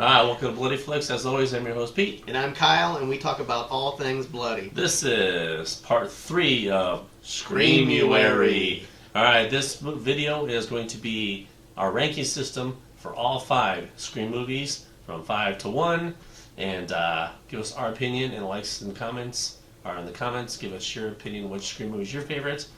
Hi, welcome to Bloody Flicks. As always, I'm your host, Pete. And I'm Kyle, and we talk about all things bloody. This is part 3 of Screamuary. Alright, this video is going to be our ranking system for all 5 Scream movies, from 5 to 1. And give us our opinion in likes and comments, or in the comments, give us your opinion which Scream movie is your favorite.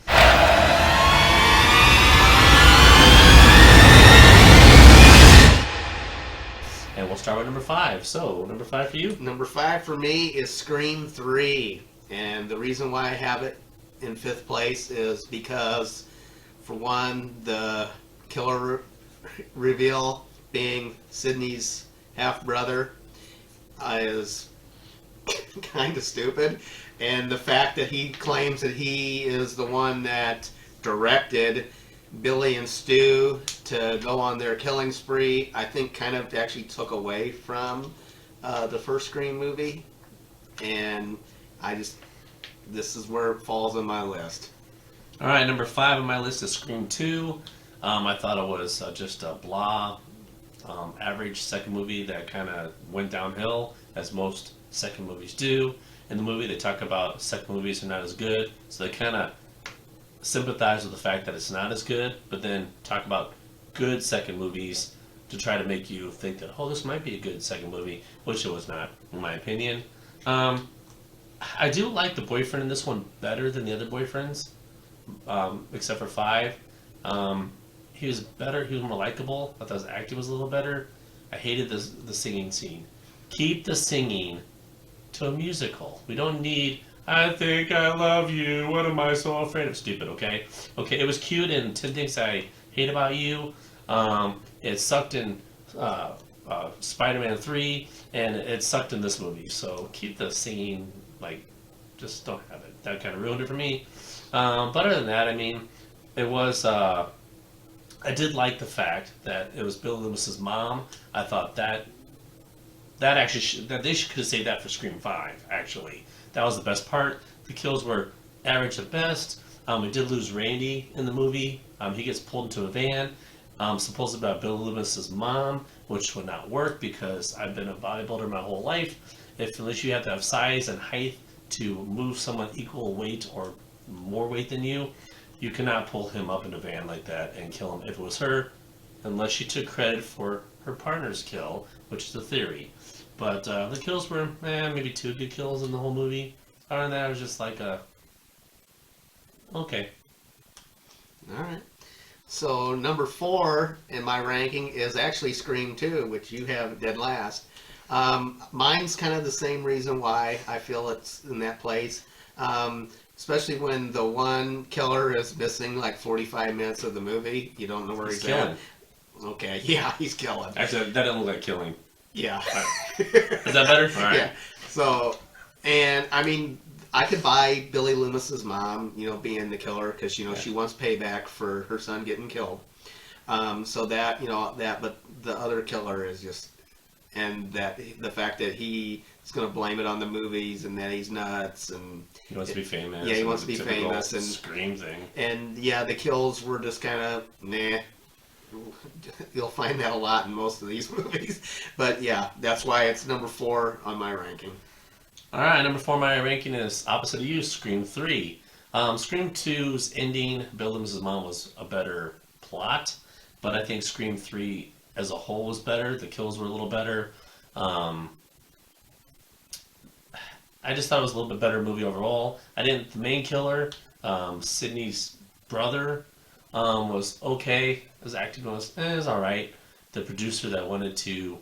And we'll start with number 5. So, number 5 for you? Number 5 for me is Scream 3. And the reason why I have it in 5th place is because, for one, the killer reveal being Sidney's half-brother is kind of stupid. And the fact that he claims that he is the one that directed Billy and Stu to go on their killing spree, I think kind of actually took away from the first Scream movie. And this is where it falls on my list. Alright, number 5 on my list is Scream 2. I thought it was just a blah, average second movie that kind of went downhill, as most second movies do. In the movie, they talk about second movies are not as good, so they kind of sympathize with the fact that it's not as good, but then talk about good second movies to try to make you think that, oh, this might be a good second movie, which it was not, in my opinion. I do like the boyfriend in this one better than the other boyfriends, except for 5. He was better, he was more likable. I thought his acting was a little better. I hated the singing scene. Keep the singing to a musical. We don't need I think I love you. What am I so afraid of? Stupid, okay? Okay, it was cute in 10 Things I Hate About You. It sucked in Spider-Man 3, and it sucked in this movie. So keep the singing, just don't have it. That kind of ruined it for me. But other than that, I mean, it was, I did like the fact that it was Bill Loomis's mom. I thought that actually, that they could have saved that for Scream 5, actually. That was the best part. The kills were average at best. We did lose Randy in the movie. He gets pulled into a van, supposedly by Bill Loomis's mom, which would not work because I've been a bodybuilder my whole life. Unless you have to have size and height to move someone equal weight or more weight than you cannot pull him up in a van like that and kill him if it was her, unless she took credit for her partner's kill, which is the theory. But the kills were, maybe 2 good kills in the whole movie. Other than that, it was just like okay. Alright. So, number 4 in my ranking is actually Scream 2, which you have dead last. Mine's kind of the same reason why I feel it's in that place. Especially when the one killer is missing like 45 minutes of the movie. You don't know where he's killing. at. Okay, yeah, he's killing. Actually, that doesn't look like killing. Yeah. Is that better? All right. Yeah. So, and I mean, I could buy Billy Loomis's mom, being the killer because, she wants payback for her son getting killed. So that, but the other killer is just, and that the fact that he is going to blame it on the movies and that he's nuts and he wants to be famous. Yeah, he wants to be famous and Scream thing. And yeah, the kills were just kind of meh. You'll find that a lot in most of these movies. But yeah, that's why it's number 4 on my ranking. Alright, number 4 on my ranking is opposite of you, Scream 3. Scream 2's ending, Bill Loomis's mom, was a better plot, but I think Scream 3 as a whole was better. The kills were a little better. I just thought it was a little bit better movie overall. The main killer, Sidney's brother, was okay. His acting was alright. The producer that wanted to,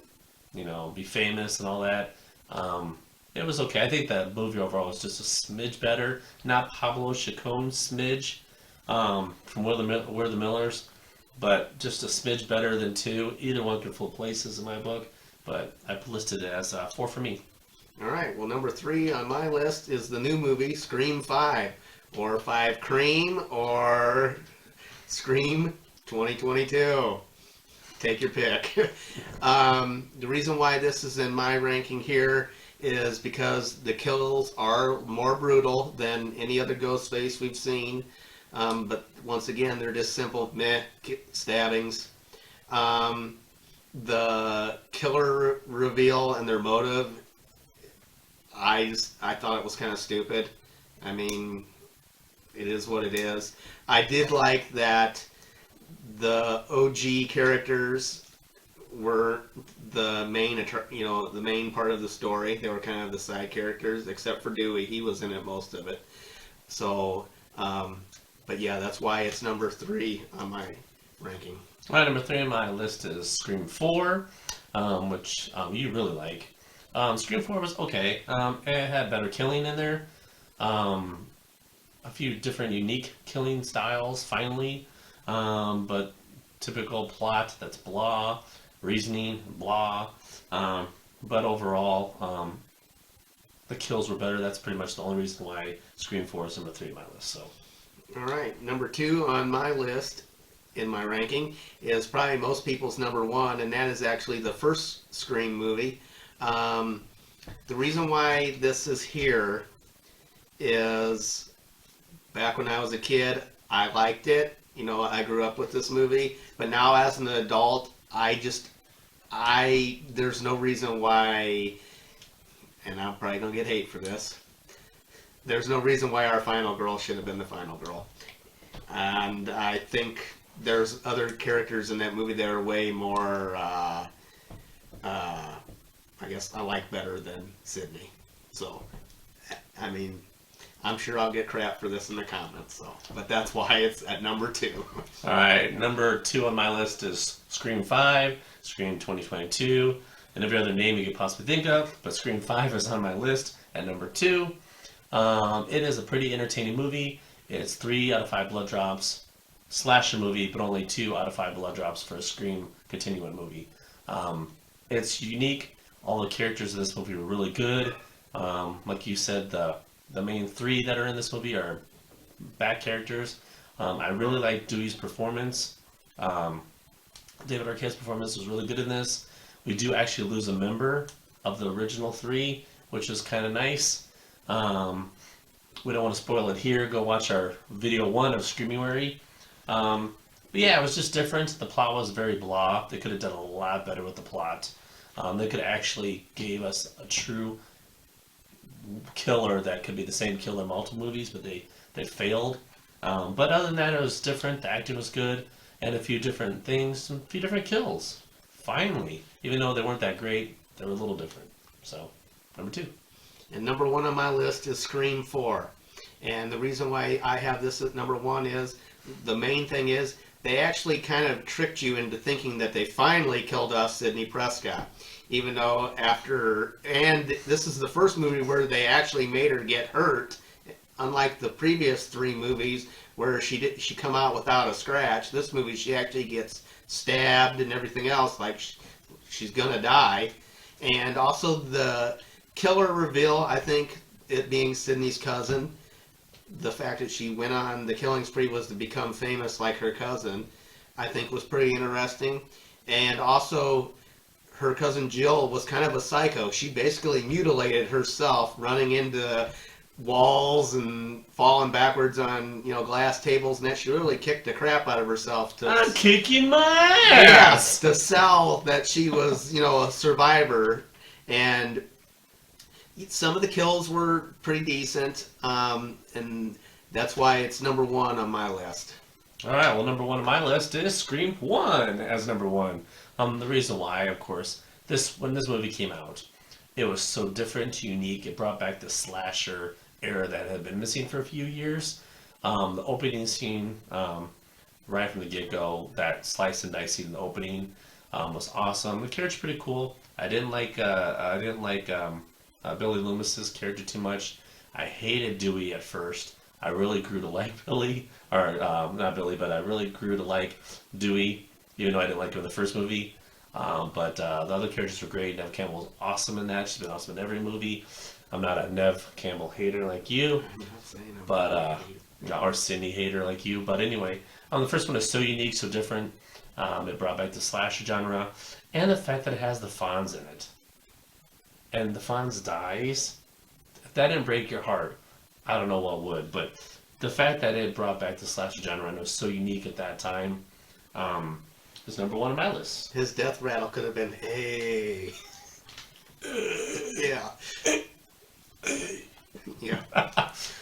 be famous and all that, it was okay. I think that movie overall was just a smidge better. Not Pablo Chacon smidge from We're the Millers, but just a smidge better than 2. Either one could fill places in my book, but I listed it as 4 for me. Alright, well, number 3 on my list is the new movie, Scream 5. Or 5 Cream, or Scream 2022. Take your pick. The reason why this is in my ranking here is because the kills are more brutal than any other Ghostface we've seen. But once again, they're just simple meh stabbings. The killer reveal and their motive, I thought it was kind of stupid. I mean, it is what it is. I did like that the OG characters were the main, the main part of the story. They were kind of the side characters, except for Dewey. He was in it most of it. So, but yeah, that's why it's number 3 on my ranking. All right, number 3 on my list is Scream 4, which you really like. Scream 4 was okay. It had better killing in there. A few different unique killing styles, finally. But typical plot, that's blah. Reasoning, blah. But overall, the kills were better. That's pretty much the only reason why Scream 4 is number 3 on my list. So, all right, number 2 on my list in my ranking is probably most people's number 1, and that is actually the first Scream movie. The reason why this is here is back when I was a kid, I liked it. I grew up with this movie, but now as an adult, there's no reason why, and I'm probably gonna get hate for this. There's no reason why our final girl should have been the final girl, and I think there's other characters in that movie that are way more, I guess I like better than Sydney. So, I mean, I'm sure I'll get crap for this in the comments, but that's why it's at number 2. all right, number 2 on my list is Scream 5, Scream 2022, and every other name you could possibly think of, but Scream 5 is on my list at number 2. It is a pretty entertaining movie. It's 3 out of 5 blood drops. Slasher movie, but only 2 out of 5 blood drops for a Scream continuing movie. It's unique. All the characters in this movie were really good. Like you said, the main 3 that are in this movie are back characters. I really like Dewey's performance. David Arquette's performance was really good in this. We do actually lose a member of the original 3, which is kind of nice. We don't want to spoil it here. Go watch our video 1 of Screamuary. But yeah, it was just different. The plot was very blah. They could have done a lot better with the plot. They could actually gave us a true killer that could be the same killer in multiple movies, but they failed. But other than that, it was different. The acting was good, and a few different things, a few different kills. Finally, even though they weren't that great, they were a little different. So, number 2. And number 1 on my list is Scream 4. And the reason why I have this at number 1 is, the main thing is, they actually kind of tricked you into thinking that they finally killed off Sidney Prescott. Even though and this is the first movie where they actually made her get hurt, unlike the previous 3 movies where she come out without a scratch. This movie she actually gets stabbed and everything else, like she's gonna die. And also the killer reveal, I think it being Sidney's cousin, the fact that she went on the killing spree was to become famous like her cousin, I think was pretty interesting. And also, her cousin Jill was kind of a psycho. She basically mutilated herself, running into walls and falling backwards on glass tables, and that she really kicked the crap out of herself I'm kicking my ass! to sell that she was a survivor. And some of the kills were pretty decent, and that's why it's number 1 on my list. All right, well, number 1 on my list is Scream 1 as number 1. The reason why, of course, when this movie came out, it was so different, unique. It brought back the slasher era that had been missing for a few years. The opening scene, right from the get-go, that slice and dicing in the opening was awesome. The character's pretty cool. I didn't like Billy Loomis's character too much. I hated Dewey at first. I really grew to like Billy, or not Billy, but I really grew to like Dewey, even though I didn't like him in the first movie. But the other characters were great. Neve Campbell's awesome in that. She's been awesome in every movie. I'm not a Neve Campbell hater like you, but or Sydney hater like you. But anyway, the first one is so unique, so different. It brought back the slasher genre, and the fact that it has the Fonz in it. And the Fonz dies. If that didn't break your heart, I don't know what would. But the fact that it brought back the slasher genre and it was so unique at that time is number 1 on my list. His death rattle could have been, hey.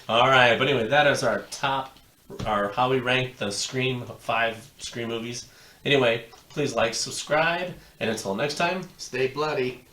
All right, but anyway, that is our how we rank the five Scream movies. Anyway, please like, subscribe, and until next time. Stay bloody.